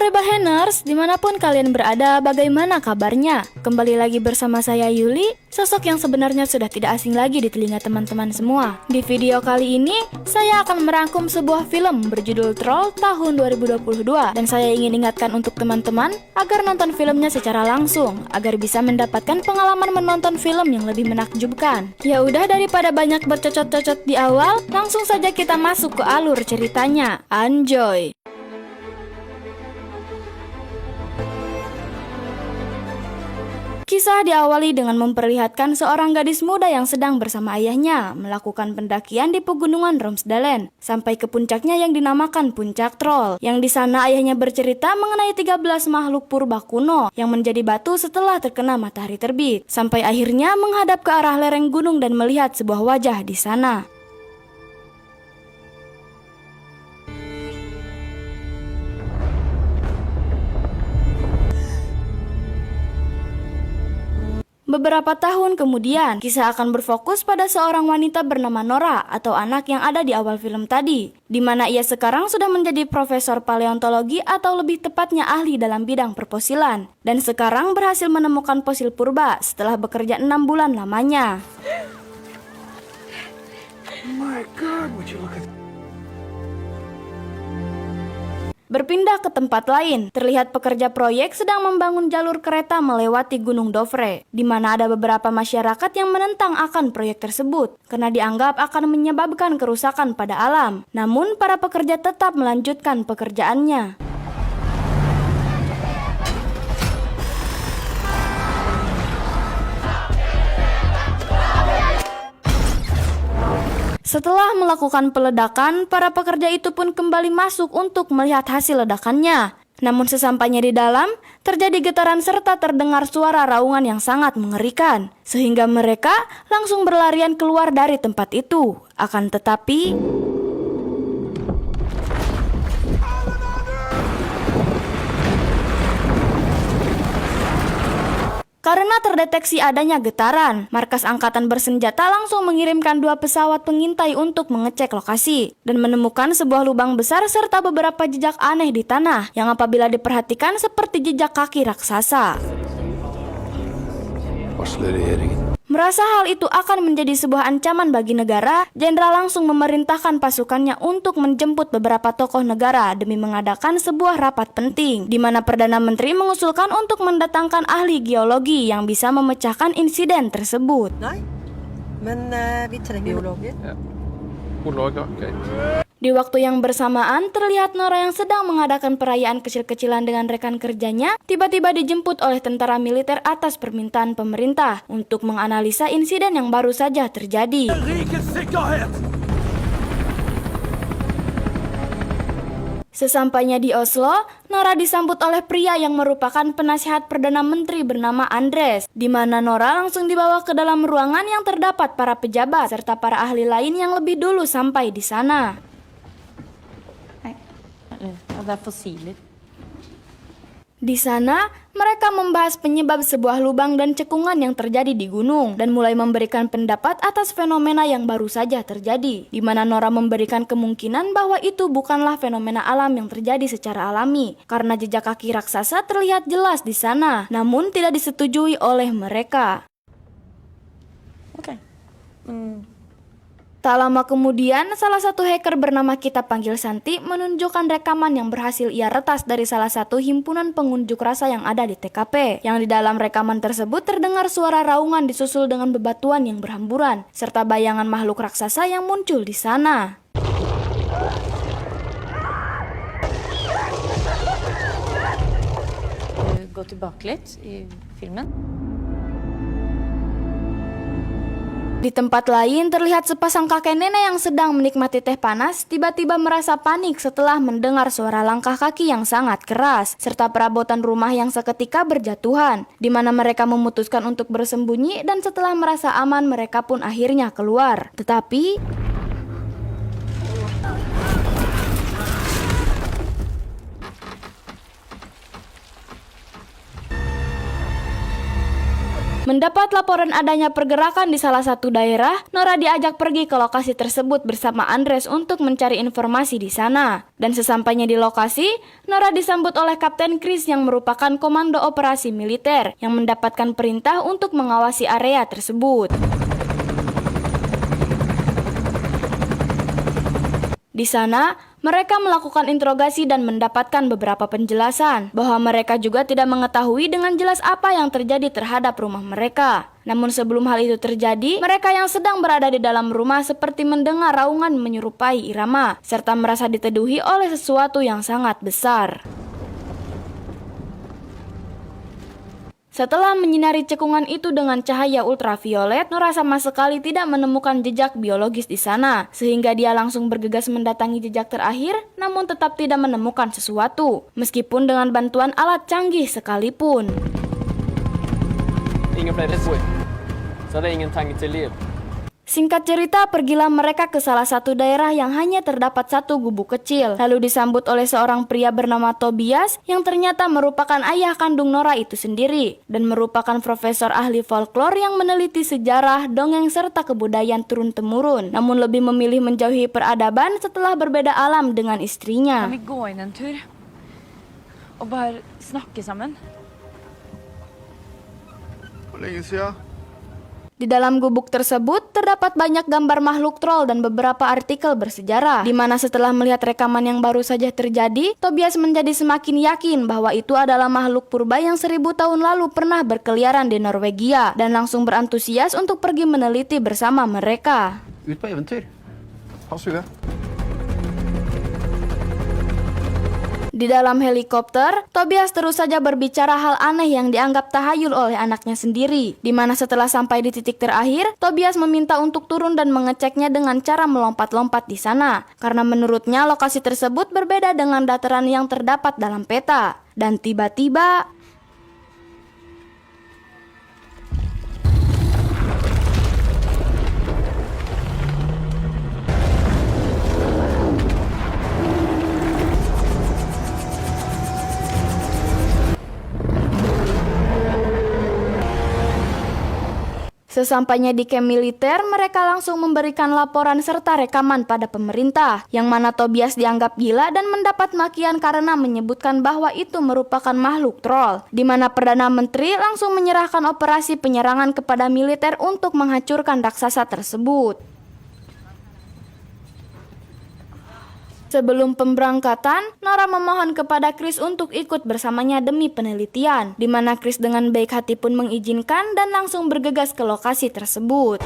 sore Baheners, dimanapun kalian berada, bagaimana kabarnya? Kembali lagi bersama saya Yuli, sosok yang sebenarnya sudah tidak asing lagi di telinga teman-teman semua. Di video kali ini, saya akan merangkum sebuah film berjudul Troll tahun 2022. Dan saya ingin ingatkan untuk teman-teman, agar nonton filmnya secara langsung, agar bisa mendapatkan pengalaman menonton film yang lebih menakjubkan. Ya udah, daripada banyak bercocot-cocot di awal, langsung saja kita masuk ke alur ceritanya. Enjoy! Kisah diawali dengan memperlihatkan seorang gadis muda yang sedang bersama ayahnya melakukan pendakian di pegunungan Romsdalen sampai ke puncaknya yang dinamakan Puncak Troll. Yang di sana ayahnya bercerita mengenai 13 makhluk purba kuno yang menjadi batu setelah terkena matahari terbit, sampai akhirnya menghadap ke arah lereng gunung dan melihat sebuah wajah di sana. Beberapa tahun kemudian, kisah akan berfokus pada seorang wanita bernama Nora atau anak yang ada di awal film tadi, di mana ia sekarang sudah menjadi profesor paleontologi atau lebih tepatnya ahli dalam bidang perfosilan, dan sekarang berhasil menemukan fosil purba setelah bekerja 6 bulan lamanya. My God, would you look at Berpindah ke tempat lain, terlihat pekerja proyek sedang membangun jalur kereta melewati Gunung Dovre, di mana ada beberapa masyarakat yang menentang akan proyek tersebut, karena dianggap akan menyebabkan kerusakan pada alam. Namun, para pekerja tetap melanjutkan pekerjaannya. Setelah melakukan peledakan, para pekerja itu pun kembali masuk untuk melihat hasil ledakannya. Namun sesampainya di dalam, terjadi getaran serta terdengar suara raungan yang sangat mengerikan, sehingga mereka langsung berlarian keluar dari tempat itu. Akan tetapi, karena terdeteksi adanya getaran, markas angkatan bersenjata langsung mengirimkan 2 pesawat pengintai untuk mengecek lokasi dan menemukan sebuah lubang besar serta beberapa jejak aneh di tanah yang apabila diperhatikan seperti jejak kaki raksasa. Merasa hal itu akan menjadi sebuah ancaman bagi negara, jenderal langsung memerintahkan pasukannya untuk menjemput beberapa tokoh negara demi mengadakan sebuah rapat penting, di mana Perdana Menteri mengusulkan untuk mendatangkan ahli geologi yang bisa memecahkan insiden tersebut. Nei, men vi trenger geologer. Di waktu yang bersamaan, terlihat Nora yang sedang mengadakan perayaan kecil-kecilan dengan rekan kerjanya tiba-tiba dijemput oleh tentara militer atas permintaan pemerintah untuk menganalisa insiden yang baru saja terjadi. Sesampainya di Oslo, Nora disambut oleh pria yang merupakan penasihat Perdana Menteri bernama Andres, di mana Nora langsung dibawa ke dalam ruangan yang terdapat para pejabat serta para ahli lain yang lebih dulu sampai di sana. Di sana, mereka membahas penyebab sebuah lubang dan cekungan yang terjadi di gunung dan mulai memberikan pendapat atas fenomena yang baru saja terjadi, di mana Nora memberikan kemungkinan bahwa itu bukanlah fenomena alam yang terjadi secara alami, karena jejak kaki raksasa terlihat jelas di sana, namun tidak disetujui oleh mereka. Tak lama kemudian, salah satu hacker bernama kita panggil Santi menunjukkan rekaman yang berhasil ia retas dari salah satu himpunan pengunjuk rasa yang ada di TKP. Yang di dalam rekaman tersebut terdengar suara raungan disusul dengan bebatuan yang berhamburan, serta bayangan makhluk raksasa yang muncul di sana. Gå tillbaka litt i filmen. Di tempat lain terlihat sepasang kakek nenek yang sedang menikmati teh panas tiba-tiba merasa panik setelah mendengar suara langkah kaki yang sangat keras serta perabotan rumah yang seketika berjatuhan, di mana mereka memutuskan untuk bersembunyi dan setelah merasa aman mereka pun akhirnya keluar. Tetapi Mendapat laporan adanya pergerakan di salah satu daerah, Nora diajak pergi ke lokasi tersebut bersama Andres untuk mencari informasi di sana. Dan sesampainya di lokasi, Nora disambut oleh Kapten Chris yang merupakan komando operasi militer yang mendapatkan perintah untuk mengawasi area tersebut. Di sana, mereka melakukan interogasi dan mendapatkan beberapa penjelasan bahwa mereka juga tidak mengetahui dengan jelas apa yang terjadi terhadap rumah mereka. Namun sebelum hal itu terjadi, mereka yang sedang berada di dalam rumah seperti mendengar raungan menyerupai irama, serta merasa diteduhi oleh sesuatu yang sangat besar. Setelah menyinari cekungan itu dengan cahaya ultraviolet, Nora sama sekali tidak menemukan jejak biologis di sana, sehingga dia langsung bergegas mendatangi jejak terakhir, namun tetap tidak menemukan sesuatu, meskipun dengan bantuan alat canggih sekalipun. Ingen blev rätt så hade ingen tanke till liv. Singkat cerita, pergilah mereka ke salah satu daerah yang hanya terdapat satu gubuk kecil, lalu disambut oleh seorang pria bernama Tobias yang ternyata merupakan ayah kandung Nora itu sendiri dan merupakan profesor ahli folklore yang meneliti sejarah, dongeng, serta kebudayaan turun-temurun, namun lebih memilih menjauhi peradaban setelah berbeda alam dengan istrinya. Kan vi gå inn en tur og bare snakke sammen? Hvor lenge siden? Di dalam gubuk tersebut terdapat banyak gambar makhluk troll dan beberapa artikel bersejarah, di mana setelah melihat rekaman yang baru saja terjadi, Tobias menjadi semakin yakin bahwa itu adalah makhluk purba yang 1000 tahun lalu pernah berkeliaran di Norwegia dan langsung berantusias untuk pergi meneliti bersama mereka. Ut på eventyr. Ha suge. Di dalam helikopter, Tobias terus saja berbicara hal aneh yang dianggap tahayul oleh anaknya sendiri, di mana setelah sampai di titik terakhir, Tobias meminta untuk turun dan mengeceknya dengan cara melompat-lompat di sana, karena menurutnya lokasi tersebut berbeda dengan dataran yang terdapat dalam peta. Dan tiba-tiba, sesampainya di camp militer, mereka langsung memberikan laporan serta rekaman pada pemerintah, yang mana Tobias dianggap gila dan mendapat makian karena menyebutkan bahwa itu merupakan makhluk troll, di mana Perdana Menteri langsung menyerahkan operasi penyerangan kepada militer untuk menghancurkan raksasa tersebut. Sebelum pemberangkatan, Nora memohon kepada Chris untuk ikut bersamanya demi penelitian, di mana Chris dengan baik hati pun mengizinkan dan langsung bergegas ke lokasi tersebut.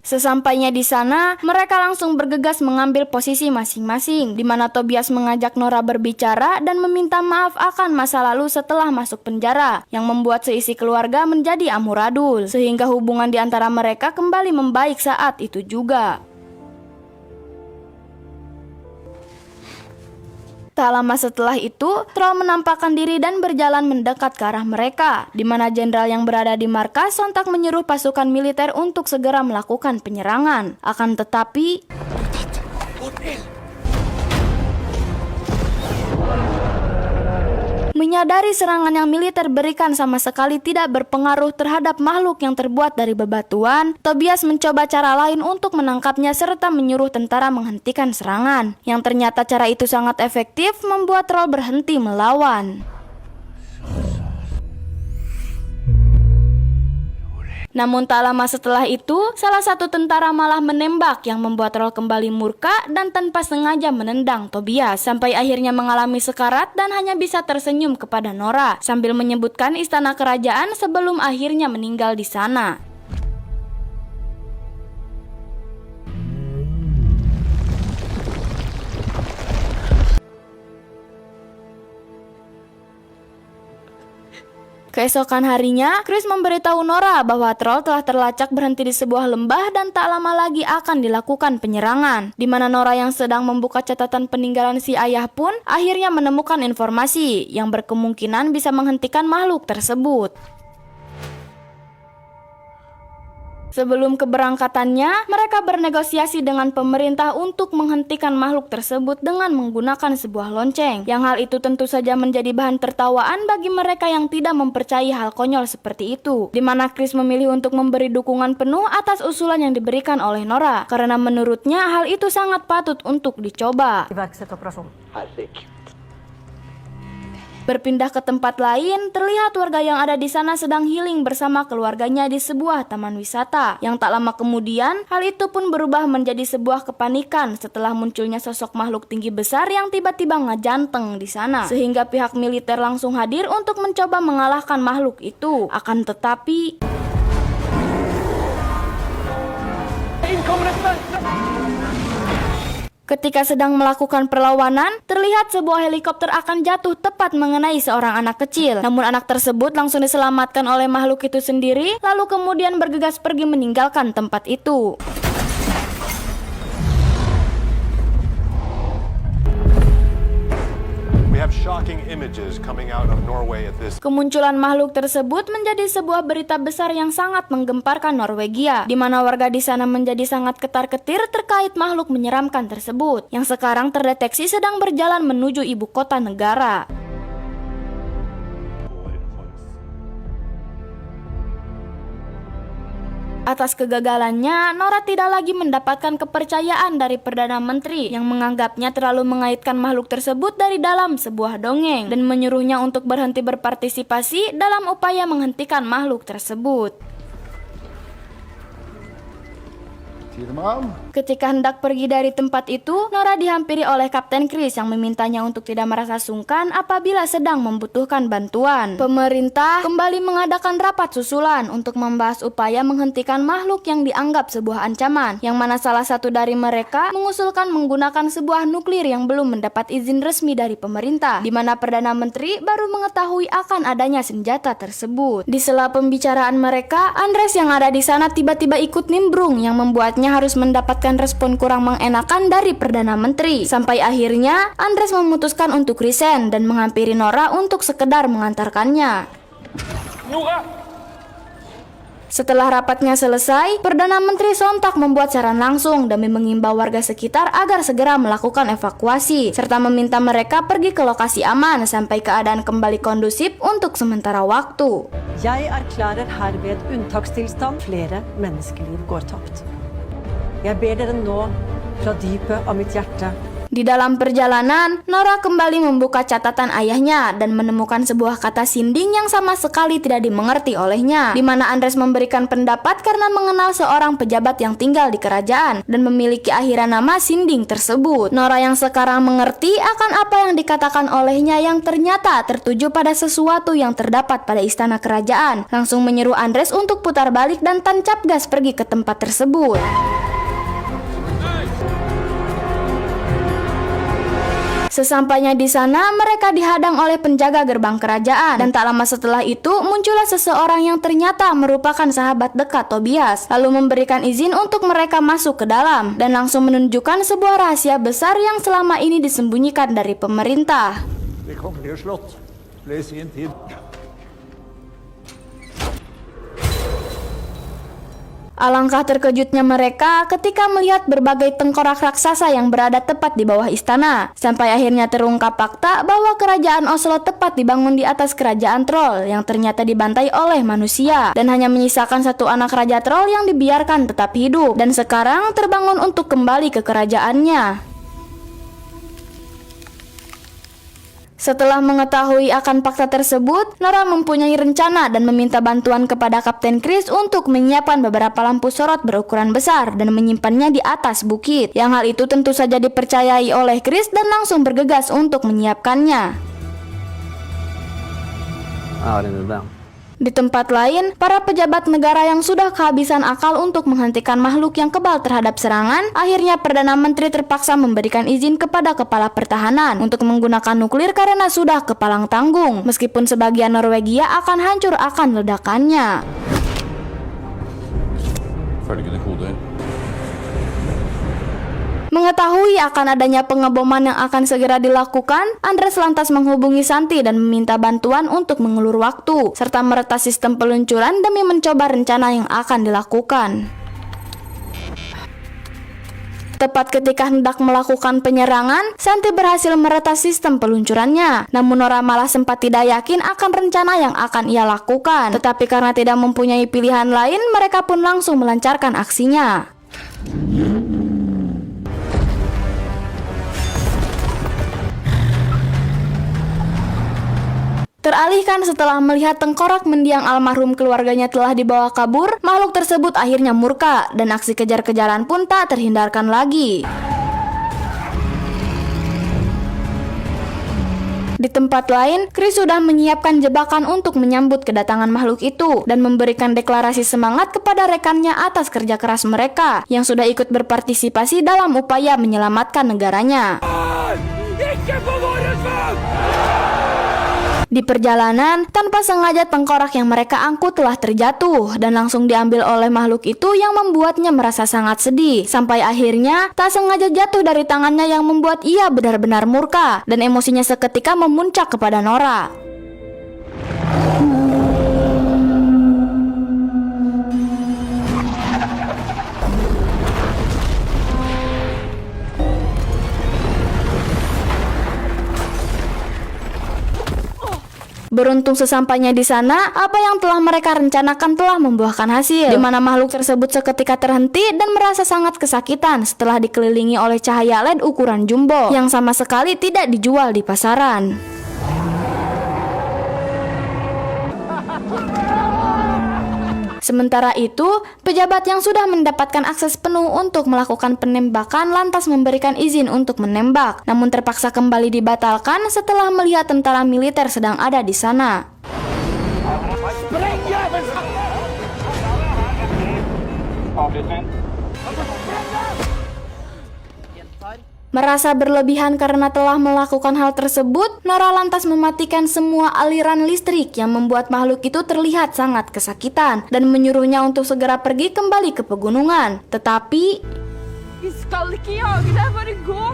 Sesampainya di sana, mereka langsung bergegas mengambil posisi masing-masing, di mana Tobias mengajak Nora berbicara dan meminta maaf akan masa lalu setelah masuk penjara, yang membuat seisi keluarga menjadi amburadul, sehingga hubungan di antara mereka kembali membaik saat itu juga. Tak lama setelah itu, troll menampakkan diri dan berjalan mendekat ke arah mereka, di mana jenderal yang berada di markas sontak menyuruh pasukan militer untuk segera melakukan penyerangan. Akan tetapi, menyadari serangan yang militer berikan sama sekali tidak berpengaruh terhadap makhluk yang terbuat dari bebatuan, Tobias mencoba cara lain untuk menangkapnya serta menyuruh tentara menghentikan serangan. Yang ternyata cara itu sangat efektif membuat troll berhenti melawan. Namun tak lama setelah itu, salah satu tentara malah menembak yang membuat troll kembali murka dan tanpa sengaja menendang Tobias sampai akhirnya mengalami sekarat dan hanya bisa tersenyum kepada Nora sambil menyebutkan istana kerajaan sebelum akhirnya meninggal di sana. Keesokan harinya, Chris memberitahu Nora bahwa troll telah terlacak berhenti di sebuah lembah dan tak lama lagi akan dilakukan penyerangan. Di mana Nora yang sedang membuka catatan peninggalan si ayah pun akhirnya menemukan informasi yang berkemungkinan bisa menghentikan makhluk tersebut. Sebelum keberangkatannya, mereka bernegosiasi dengan pemerintah untuk menghentikan makhluk tersebut dengan menggunakan sebuah lonceng. Yang hal itu tentu saja menjadi bahan tertawaan bagi mereka yang tidak mempercayai hal konyol seperti itu. Di mana Chris memilih untuk memberi dukungan penuh atas usulan yang diberikan oleh Nora, karena menurutnya hal itu sangat patut untuk dicoba. Iverksett operasjon. Berpindah ke tempat lain, terlihat warga yang ada di sana sedang healing bersama keluarganya di sebuah taman wisata. Yang tak lama kemudian, hal itu pun berubah menjadi sebuah kepanikan setelah munculnya sosok makhluk tinggi besar yang tiba-tiba ngejanteng di sana. Sehingga pihak militer langsung hadir untuk mencoba mengalahkan makhluk itu. Akan tetapi... Ketika sedang melakukan perlawanan, terlihat sebuah helikopter akan jatuh tepat mengenai seorang anak kecil. Namun anak tersebut langsung diselamatkan oleh makhluk itu sendiri, lalu kemudian bergegas pergi meninggalkan tempat itu. We have shocking images coming out of Norway at this. Kemunculan makhluk tersebut menjadi sebuah berita besar yang sangat menggemparkan Norwegia, di mana warga di sana menjadi sangat ketar-ketir terkait makhluk menyeramkan tersebut, yang sekarang terdeteksi sedang berjalan menuju ibu kota negara. Atas kegagalannya, Nora tidak lagi mendapatkan kepercayaan dari Perdana Menteri yang menganggapnya terlalu mengaitkan makhluk tersebut dari dalam sebuah dongeng dan menyuruhnya untuk berhenti berpartisipasi dalam upaya menghentikan makhluk tersebut. Ketika hendak pergi dari tempat itu, Nora dihampiri oleh Kapten Chris yang memintanya untuk tidak merasa sungkan apabila sedang membutuhkan bantuan. Pemerintah kembali mengadakan rapat susulan untuk membahas upaya menghentikan makhluk yang dianggap sebuah ancaman, yang mana salah satu dari mereka mengusulkan menggunakan sebuah nuklir yang belum mendapat izin resmi dari pemerintah, di mana Perdana Menteri baru mengetahui akan adanya senjata tersebut. Di sela pembicaraan mereka, Andres yang ada di sana tiba-tiba ikut nimbrung yang membuatnya harus mendapatkan respon kurang mengenakan dari Perdana Menteri. Sampai akhirnya Andres memutuskan untuk resign dan menghampiri Nora untuk sekedar mengantarkannya. Setelah rapatnya selesai, Perdana Menteri sontak membuat saran langsung demi mengimbau warga sekitar agar segera melakukan evakuasi, serta meminta mereka pergi ke lokasi aman sampai keadaan kembali kondusif untuk sementara waktu. Jeg erklærer herved unntakstilstand. Flere menneskeliv går tapt. Jeg ber dere nå fra dypet av mitt hjerte. Di dalam perjalanan, Nora kembali membuka catatan ayahnya dan menemukan sebuah kata sinding yang sama sekali tidak dimengerti olehnya, di mana Andres memberikan pendapat karena mengenal seorang pejabat yang tinggal di kerajaan dan memiliki akhiran nama sinding tersebut. Nora yang sekarang mengerti akan apa yang dikatakan olehnya yang ternyata tertuju pada sesuatu yang terdapat pada istana kerajaan, langsung menyeru Andres untuk putar balik dan tancap gas pergi ke tempat tersebut. Sesampainya di sana, mereka dihadang oleh penjaga gerbang kerajaan, dan tak lama setelah itu muncullah seseorang yang ternyata merupakan sahabat dekat Tobias, lalu memberikan izin untuk mereka masuk ke dalam dan langsung menunjukkan sebuah rahasia besar yang selama ini disembunyikan dari pemerintah. Det kongelige slott ble i sin tid Alangkah terkejutnya mereka ketika melihat berbagai tengkorak raksasa yang berada tepat di bawah istana. Sampai akhirnya terungkap fakta bahwa kerajaan Oslo tepat dibangun di atas kerajaan troll yang ternyata dibantai oleh manusia, dan hanya menyisakan satu anak raja troll yang dibiarkan tetap hidup dan sekarang terbangun untuk kembali ke kerajaannya. Setelah mengetahui akan fakta tersebut, Nora mempunyai rencana dan meminta bantuan kepada Kapten Chris untuk menyiapkan beberapa lampu sorot berukuran besar dan menyimpannya di atas bukit. Yang hal itu tentu saja dipercayai oleh Chris dan langsung bergegas untuk menyiapkannya. Di tempat lain, para pejabat negara yang sudah kehabisan akal untuk menghentikan makhluk yang kebal terhadap serangan, akhirnya Perdana Menteri terpaksa memberikan izin kepada kepala pertahanan untuk menggunakan nuklir karena sudah kepalang tanggung, meskipun sebagian Norwegia akan hancur akan ledakannya. Mengetahui akan adanya pengeboman yang akan segera dilakukan, Andres lantas menghubungi Santi dan meminta bantuan untuk mengulur waktu, serta meretas sistem peluncuran demi mencoba rencana yang akan dilakukan. Tepat ketika hendak melakukan penyerangan, Santi berhasil meretas sistem peluncurannya. Namun Nora malah sempat tidak yakin akan rencana yang akan ia lakukan. Tetapi karena tidak mempunyai pilihan lain, mereka pun langsung melancarkan aksinya. Teralihkan setelah melihat tengkorak mendiang almarhum keluarganya telah dibawa kabur, makhluk tersebut akhirnya murka dan aksi kejar-kejaran pun tak terhindarkan lagi. Di tempat lain, Chris sudah menyiapkan jebakan untuk menyambut kedatangan makhluk itu dan memberikan deklarasi semangat kepada rekannya atas kerja keras mereka yang sudah ikut berpartisipasi dalam upaya menyelamatkan negaranya. Di perjalanan, tanpa sengaja tengkorak yang mereka angkut telah terjatuh dan langsung diambil oleh makhluk itu yang membuatnya merasa sangat sedih. Sampai akhirnya, tak sengaja jatuh dari tangannya yang membuat ia benar-benar murka dan emosinya seketika memuncak kepada Nora. Beruntung sesampainya di sana, apa yang telah mereka rencanakan telah membuahkan hasil, di mana makhluk tersebut seketika terhenti dan merasa sangat kesakitan setelah dikelilingi oleh cahaya LED ukuran jumbo yang sama sekali tidak dijual di pasaran. Sementara itu, pejabat yang sudah mendapatkan akses penuh untuk melakukan penembakan lantas memberikan izin untuk menembak, namun terpaksa kembali dibatalkan setelah melihat tentara militer sedang ada di sana. Merasa berlebihan karena telah melakukan hal tersebut, Nora lantas mematikan semua aliran listrik yang membuat makhluk itu terlihat sangat kesakitan dan menyuruhnya untuk segera pergi kembali ke pegunungan. Tetapi Vi skal ikke jage deg, bare gå!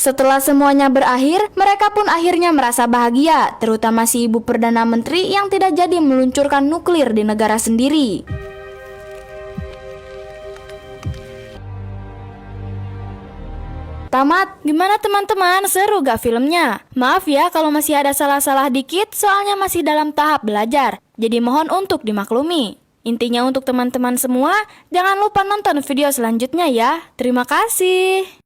setelah semuanya berakhir, mereka pun akhirnya merasa bahagia, terutama si ibu Perdana Menteri yang tidak jadi meluncurkan nuklir di negara sendiri. Tamat, gimana teman-teman? Seru gak filmnya? Maaf ya kalau masih ada salah-salah dikit, soalnya masih dalam tahap belajar. Jadi mohon untuk dimaklumi. Intinya untuk teman-teman semua, jangan lupa nonton video selanjutnya ya. Terima kasih.